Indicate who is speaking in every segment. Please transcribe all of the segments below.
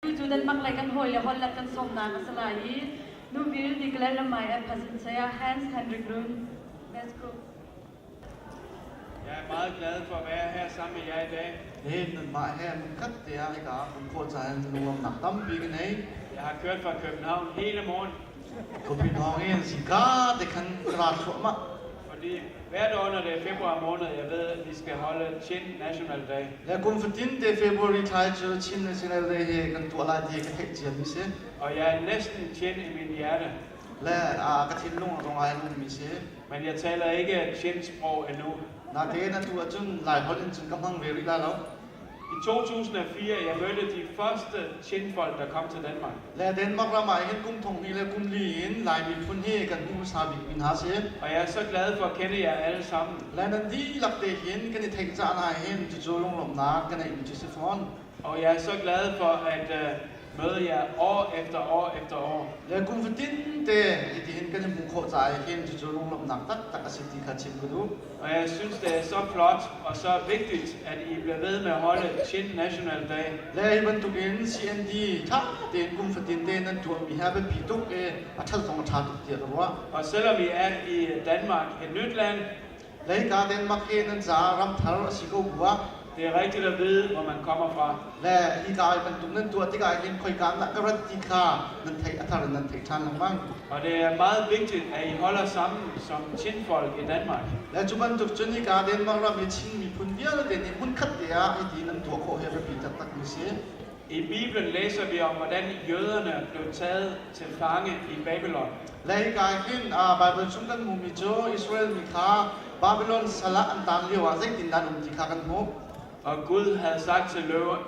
Speaker 1: Tujuan maklaikan hoya holakan somna kasalai. Nu will declare my presence saya Hans Henrik Lund. Let's go.
Speaker 2: Jeg er meget glad for at være her sammen med jer i dag.
Speaker 3: Nên mà hem cắt det er ikke cũng få sig nogle nặng tâm bị cái này.
Speaker 2: Jeg har kørt fra København hele morgen,
Speaker 3: Cũng bị nói nghe gì cả det kan græt chỗ mà.
Speaker 2: fordi hvert år, når det er februar måned, jeg ved, at vi skal holde Chin National Day.
Speaker 3: Jeg cũng phải tin det February thay cho Chin national day he kan tu lại det cái hết gì mi se.
Speaker 2: Og jeg er næsten Chin i mit hjerte,
Speaker 3: La cái thiên long trong ai luôn mi se.
Speaker 2: men jeg taler ikke Chin-sprog endnu.
Speaker 3: Na det na tu achun lại hồi lên chun kam hang very la lo.
Speaker 2: I 2004, jeg mødte de første Chin-folk, der kom til Danmark.
Speaker 3: La den mag ra mai hen kum thong hi la kum li in lai mi phun he kan hu sa bi min ha se.
Speaker 2: Og jeg er så glad for at kende jer alle sammen.
Speaker 3: La nan di lak te hin kan ni thek cha na hen chu chu long lom na kan ai mi se phone.
Speaker 2: Og jeg er så glad for at møde jer år efter år efter år.
Speaker 3: Le kum fatin te iti hin kan mu kho chai hin chu chu long lom nak tak tak asiti kha chim ku du.
Speaker 2: Og jeg synes, det er så flot og så vigtigt, at I bliver ved med at holde Chin National Day.
Speaker 3: Le hi ban tu gen CND tha te kum fatin te nan tu mi ha ba pi tuk e athal thong tha tu ti ro.
Speaker 2: Og selvom I er i Danmark, et nyt land,
Speaker 3: Le ka den mak he nan za ram thar asiko bua.
Speaker 2: det er rigtigt at vide, hvor man kommer fra.
Speaker 3: Le hi ka ban tu nan tu ti ka hin khoi kan la ka rat ti kha nan thai athar nan thai than lang bang.
Speaker 2: Og det er meget vigtigt, at I holder sammen som Chin-folk i Danmark.
Speaker 3: Le chu ban tu chun hi ka den mak ra mi chin mi phun bia den ni mun khat te ya iti nan tu kho he ba pi tak tak mi se.
Speaker 2: I Bibelen læser vi om, hvordan jøderne blev taget til fange i Babylon.
Speaker 3: Lai ka hin Bible chung kan mu mi cho Israel mi kha Babylon sala an tan liwa zai tin dan ti kha kan mu.
Speaker 2: Og Gud havde sagt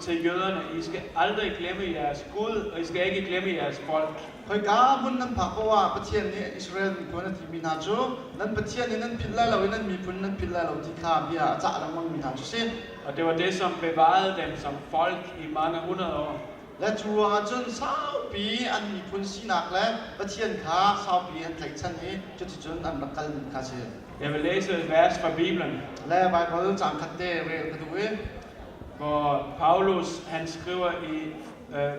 Speaker 2: til jøderne, I skal aldrig glemme jeres Gud, og I skal ikke glemme jeres folk.
Speaker 3: Khoi ka mun nan pha ko wa pathian ni Israel mi ko na ti mi na cho nan pathian ni nan philla lo nan mi pun nan philla lo ti kha bia cha la mang mi na cho se.
Speaker 2: Og det var det, som bevarede dem som folk i mange hundrede år.
Speaker 3: La chu ha chun sao pi an mi pun si nak la pathian kha sao pi an thai chan ni cho ti chun an nakal kha se.
Speaker 2: Jeg vil læse et vers fra Bibelen,
Speaker 3: La Bible chang khat te re ka du we.
Speaker 2: hvor Paulus han skriver i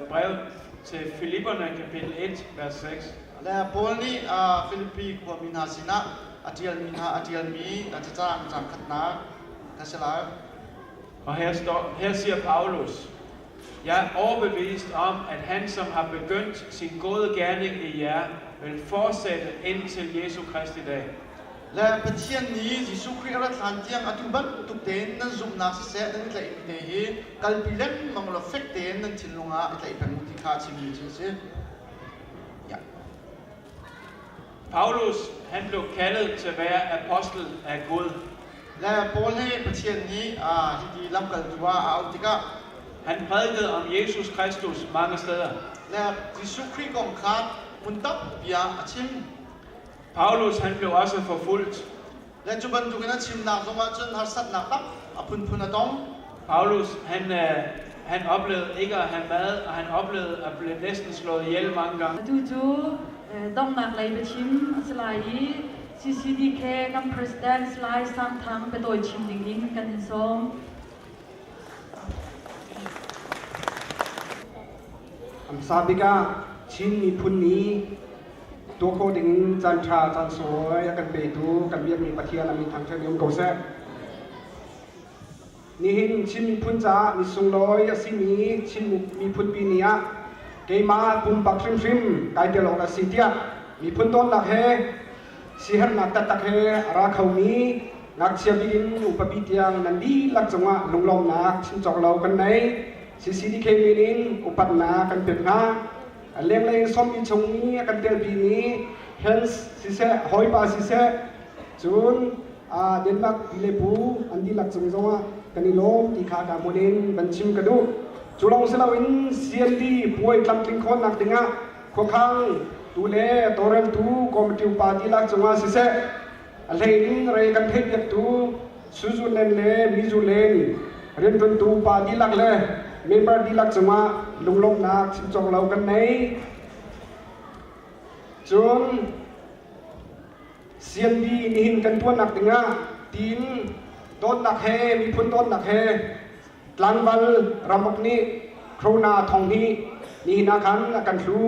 Speaker 2: brev til Filipperne kapitel 1, vers 6.
Speaker 3: La Paul ni Philippi ko min ha sina atial min ha atial mi ta cha chang khat na ka se la.
Speaker 2: Og her siger Paulus, jeg er overbevist om, at han, som har begyndt sin gode gerning i jer, vil fortsætte indtil Jesu Kristi dag.
Speaker 3: La pathian ni Jesu Christ ra than tiang atuban tuk ten nan zum na se nan tlai te hi kalpilen manglo fek ten nan thilunga tlai pan ti kha chi mi chi se. Ja.
Speaker 2: Paulus, han blev kaldet til at være apostel af Gud.
Speaker 3: La Paul he pathian ni hidi lam kal tuwa autika.
Speaker 2: Han prædikede om Jesus Kristus mange steder.
Speaker 3: La Jesu Christ gong khat mun tap bia achim.
Speaker 2: Paulus, han blev også forfulgt.
Speaker 3: La chuban tu kana chim na zoma chun har sat na tap apun pun atong.
Speaker 2: Paulus, han oplevede ikke at have mad, og han oplevede at blive næsten slået ihjel mange gange.
Speaker 1: Tuju dong maklai bechim asalai. CCDK kam president slai sam thang pe doi chim ding ding kan hin som.
Speaker 4: Am sabika chin mi phun ni to ko ding chan cha chan so ya kan pe tu kan biak mi pathia la mi thang thang yom ko se ni hin chin mi phun cha mi sung loi asi mi chin mi phun pi nia ke ma pum pak shim shim kai te lo ka si tia mi phun ton lak he si har nak tak he ra khau mi nak sia bin upapi tiang nandi lak chunga lunglom nak chin chok lo kan nei CCDK meaning upat na kan pek na leng leng som mi chung ni kan tel bi ni hence si se hoi pa si se chun Denmark dilepu andi lak chung zonga kani lom ti kha ka monin ban chim ka du chulong selawin CND poi tlam tling khon nak tinga kho khang tu le torem tu committee party lak chunga si se lein re kan thei yak tu suzu len le mi zu len ren tun tu party lak le member di lak chunga lunglong nak chim chong lo kan nei chun CND ni hin kan tuan nak tinga tin don nak he mi phun don nak he tlangwal ramok ni krona thong hi นี่นาคันกันครู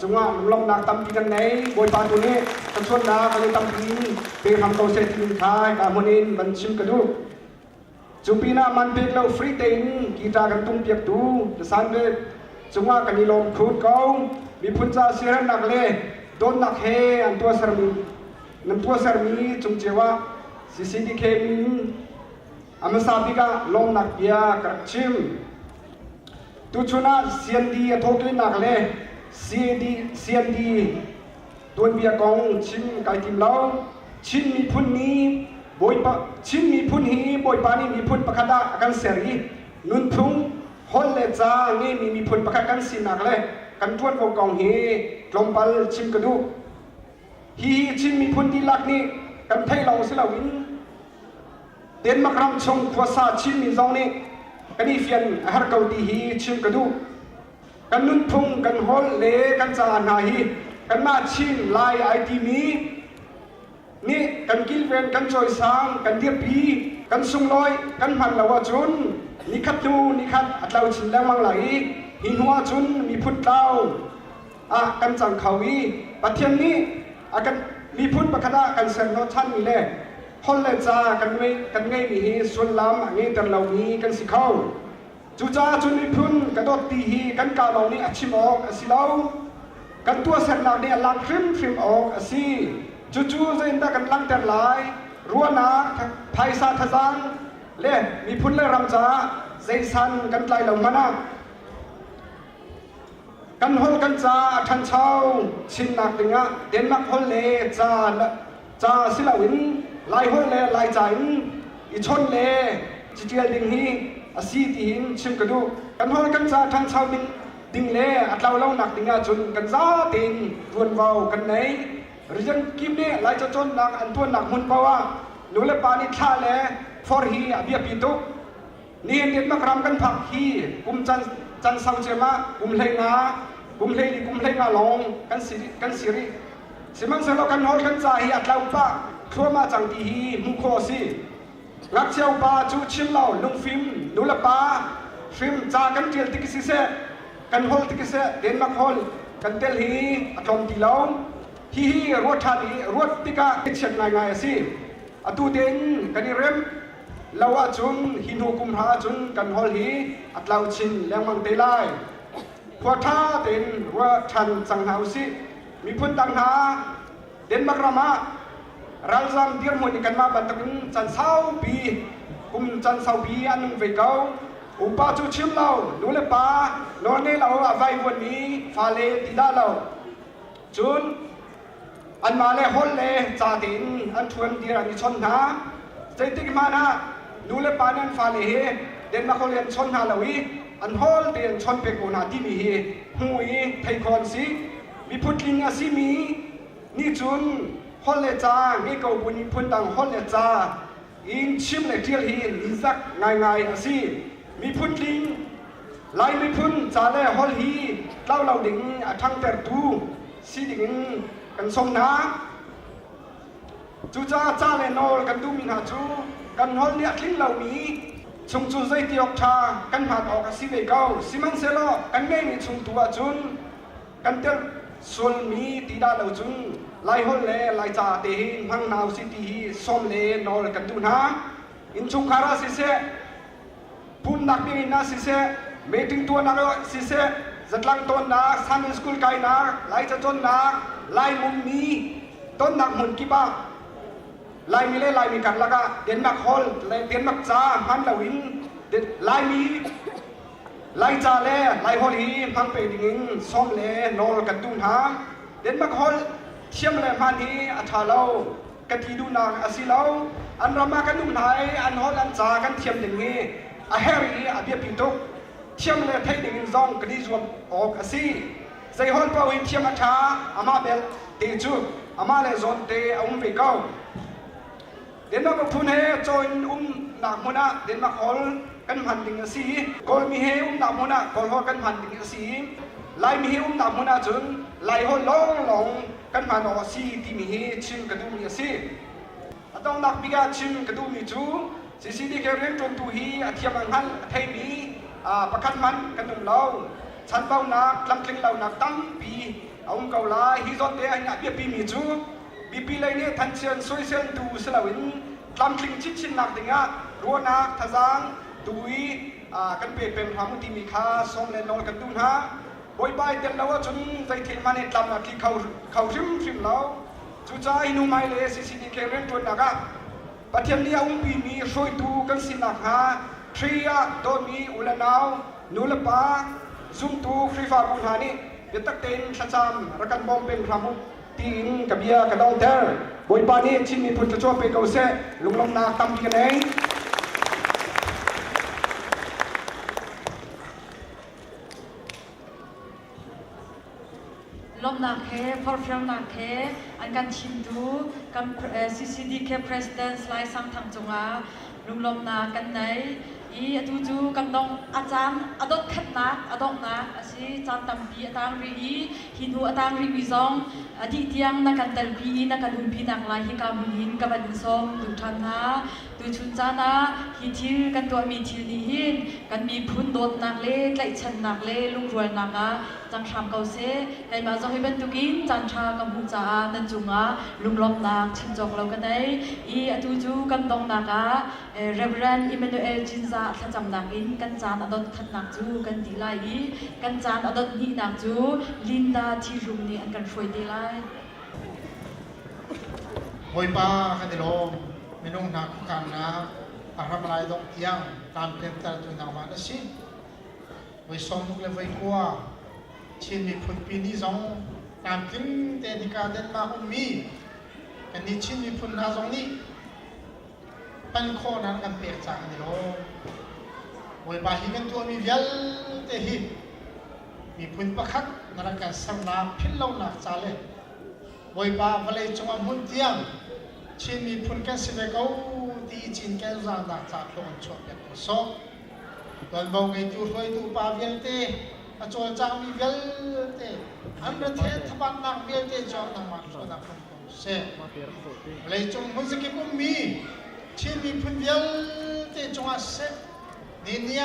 Speaker 4: จังหวะลงนักตำปีกันไหนบอยปาตัวนี้กันชวนนากันเลยตำปีเป็นทำตัวเสร็จทิ้งท้ายการมันเองบันชิมกระดูกจุปีน่ามันเป็นเราฟรีเต็งกีตาร์กันตุ้งเปียกตูจะสันเวจังหวะกันนี่ลมครูดเก้ามีพุ่นจ่าเสียหนักเลยโดนหนักเฮอันตัวสามีนั่นตัวสามีจงเจว่าสิสิดิเคมิอามาซาบิกาลมหนักยากระชิมตุชุนาเสียนดีทกลินักเลยเสียนดีตัวเบียกองชิมไก่ทิมเล่าชิมมีพุ่นนี้บอยปะชิมมีพุ่นฮีบอยปานี่มีพุ่นปะคดากันเสรีนุนพุ่งฮอลเลจ้านี่มีพุ่นปะคกันสินักเลยกันทวนวงกองฮีกลมปัลชิมกระดูฮีชิมมีพุ่นดีลักนี่กันไทยเราสิลาวินเดินมากรำชงขวาซาชิมมีจงนี่กันนี่เฟียนฮาร์เกาดีฮีชิมกระดูกันนุนพุ่งกันฮอลเลกันจานาฮีกันมาชิมลายไอทีมีนี่กันกิลเวนกันจอยซังกันเดียบีกันซุงลอยกันมันลาวจุนนี่ขัดดูนี่ขัดอัดเราชิมแล้วมังไหลหินหัวจุนมีพุทธเต้ากันจังเขาวีปัจเทียนนี้กันมีพุทธประคดากันเสนโนชันมีเล่ฮอลเลจ้ากันไงมีฮีส่วนลำงี้แต่เรามีกันสิเขาจูจ้าจุนมีพุนกันดดตีฮีกันกาเรานี่อัชิมออกสิเรากันตัวเสนเราเนี่ยลังฟิมออกสิจู่ๆจะอินตากันลังแต่หลายรัวนาไพศาลทจังเล่มีพุนเล่รำจ้าใจสันกันไกลเรามานะกันฮอลกันจ้าทันเช้าชินนักดึงเดนมักฮอลเล่จ้าสิลาวินลายฮอลเล่ลายใจอีชนเล่จิเจียดิงฮีสีตีหินชิมกระดูกันฮอลกันจ้าทันเช้าดิงเล่อัดเราหนักดึงจนกันจ้าติงรวนเบากันไหนหรือยังกิมเนี่ยลายจะจนหนักอันตัวหนักมุนเพราะว่าหนูเล่ปานิท่าเล่ฟอร์ฮีอเบียปิตุนี่เด็กนักรำกันผักฮีกุมจันเสาเจมากุมเลงากุมเลงาลงกันสิริสิมันเสลกันฮอลกันจ่าฮีอัดเราปะครัวมาจังตีฮีมุขโคสิรักเจ้าปาจูชิมเหล่าลุงฟิมหนูเล่ปาฟิมจ่ากันเจียลติกิสิเซกันฮอลติกิเซเดนมักฮอลกันเตลฮีอัดลมตีเหล่าฮีรวดทันรวดติกาเชียงง่ายสิอตูเดนกันนี่เริ่มลาวจุนหินหูกุมหาจุนกันฮอลฮีอัดลาวชินแรงมังเตไลพวกท่าเดนว่าทันสังหาสิมีพุ่นตังหาเดนบักรามารัลซัมเดียร์มุนกันมาบันทึกจันเสาปีกุมจันเสาปีอันนึงเวกเอาอุปาจูชิมเราดูเลปาโนเนเราอวัยวันนี้ฟาเลติดาเราจุนอันมาเลฮอลเลจ่าดินอันทวนดีรันชนหาใจติกมานะดูเลปานันฟาเลเฮเดนมาโคเลียนชนหาเราอีอันฮอลเดียนชนเปโกนาที่มีเฮหุยไทยคอนซีมีพุทลิงอาซิมีนี่จุนฮอลเลจ่าเงกเอาบุญพุนตังฮอลเลจ่าอินชิมเลเทียลฮีลิซักง่ายอาซีมีพุทลิงไลมีพุนจ่าเลฮอลฮีเล่าเราดิ่งทั้งแต่ตูซีดิ่งกันสมนาจูจ้าเลนอลกันดูมินาจูกันฮอลเลียคลิงเหล่านี้ชงจูใจตีออกชากันหาดออกสิเวก้าสิมันเซโลกันไม่มีชงตัวจุนกันเตลส่วนมีตีดาเหล่าจุนไลฮอลเลไลจ่าเตหินพังนาวสิตีสมเลนอลกันดูนะอินชงคาราสิเซพูนนักบินนาสิเซเมติงตัวนักสิเซจัดลังต้นนักซันสกุลไกนักไลจะจนนักไลมุมนี้ต้นนักมุนกิบะไลมีเล่ไลมีกันละกะเดนมักฮอลเดนมักจ้าฮันลาวินไลมีไลจ่าเล่ไลฮอลฮีพังเปดิงซ้อมเล่นอลกันดูนะเดนมักฮอลเชื่อมเล่พันฮีอัฐาเรากันที่ดูนางอาศิเราอันรามากันดูไหนอันฮอลอันจ่ากันเทียมอย่างนี้อาเฮรีอาเบียปิตุเชื่อมเล่ไทยดิงซองกันดีจวบออกอาศิใจฮอลเปล่าอินเทียมอัฐาอามาเบลเตจูอามาเลซอนเตอุ้มเวก้าเดนมักพูนเฮจอยหนักมุนะเดนมักฮอลกันพันดิงสีกอลมีเฮหนักมุนะกอลฮอลกันพันดิงสีไลมีเฮหนักมุนะจนไลฮอลลองกันพันออสีที่มีเฮชิมกระดูมีสีต้องนักบิกาชิมกระดูมีจูสิดีแค่เรื่องจนตัวฮีเทียมอันหันไทยมีประคันมันกันดุมเรา ฉันเบาหนักลำคลิงเหล่าหนักตั้งปีเอาเกาลาฮิซอนเตะหนักเบียปีมีจูบีปีเลยเนี่ยทันเชียนสวยเชียนดูสลาวินลำคลิงชิดชินหนักดิ่งะรัวนักทะซังตุยกันเปลี่ยนเป็นความมุติมีค่าส่งเล่นนอนกันดูนะบอยบายเดินแล้วจนใจเทียนมันเอ็ดลำหนักที่เขาริมแล้วจู่ใจนูไม่เลยสิดีเคเรนตัวนักะปัจจัยนี้อุ้งปีมีช่วยดูกันสินักฮะทรียโดมีอุลนาวนูเลปาซุ่มตูฟรีฟาบุญหานี่เดี๋ยวตักเต็นชัดจำรักันบอมเป็นพระมุกตีอินกับเบียกับดองเทอร์บอยบานี่ชินมีพุทธโจเปเกาเซลุงลงนาตั้มปีกันเอง
Speaker 1: ลมนักเฮพอร์ฟิลนักเฮอันกันชิมดูกันCCDK President สไลด์สังทางจงอาลุงลมนากันไหนอีจูกันดองอาจารย์อดขัดนักอดนักสิจานตั้มปีต่างรีหินหัวต่างรีวิซองอดีตยังนักกันเตลปีนักกันหุ่นปีนักลายฮิกามุหินกับบันซอมดูทันนะดูชุนจานะฮิทิลกันตัวมีทิลนีหินกันมีพุนโดดนักเล่ไล่ชันนักเล่ลุงรวยนักอ่ะจังชามเกาเซ่ไก่มาจะให้เป็นตุกินจันชากับหูจ่านันจุงอ่ะลุงลมนักชินจงเรากันได้อีจูกันดองนักอ่ะเรเวรนอิมเมนูเอลจินซาถ้าจำนักอินกันจานอดขัดนักจูกันดีไลกันจานอดนี่นักจูลินดาที่รุมนี่อันกันช่วยดีไล
Speaker 3: บอยป้าคันดิโลไม่นุ่งหนักกันนะอาทำอะไรต้องยังตามเต็มตาตัวนักมันสิบอยสมมุกเลยบอยกว่าชินมีพุทธปีนี้สองตามถึงแต่ดิการเดินมาหุ่นมีกันนี้ชินมีพุทธนาสองนี้เป็นข้อนั้นกันเปียกจากคันดิโลบอยป้าหิกันตัวมีเวลเตหิมีพุทธประคักนั่นกันสำนักพิลลนักจ่าเลยบอยป้าวันเลยจงมุ่งเตียงชินมีพุนกันสิเวกเอาที่ชินกันจางดักจากลงชดเป็นโซ่ตอนบอกไอ้ตัวรวยตัวป้าเวลเตะอาจารย์จางมีเวลเตะอันประเทศทับนักเวลเตะจอมนักมันชนักคนเซ่เลยจงมุ่งสกิปมีชินมีพุนเวลเตะจงอาเซ่เนี่ย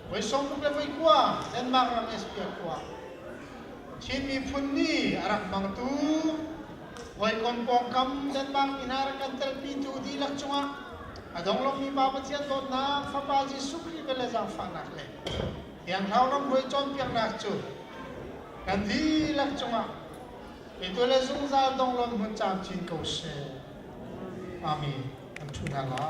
Speaker 3: ไว้ส่งมุกเลยไว้กว่าเดนมาร์กเราไม่สเปียกว่าชินมีพุนนี่อารักมังตูไว้คนปองคำเดนมาร์กอินารักันเตลปีตูดีลักจงอ่ะดองลงมีบาปเสียโดนน้ำฟ้าบาจีสุขีเบลจังฟังนักเลยอย่างเราเราไว้จอมเพียงนักจูกันดีลักจงอ่ะitu le zung za dong lon hun cham chin ko she ami an thu na la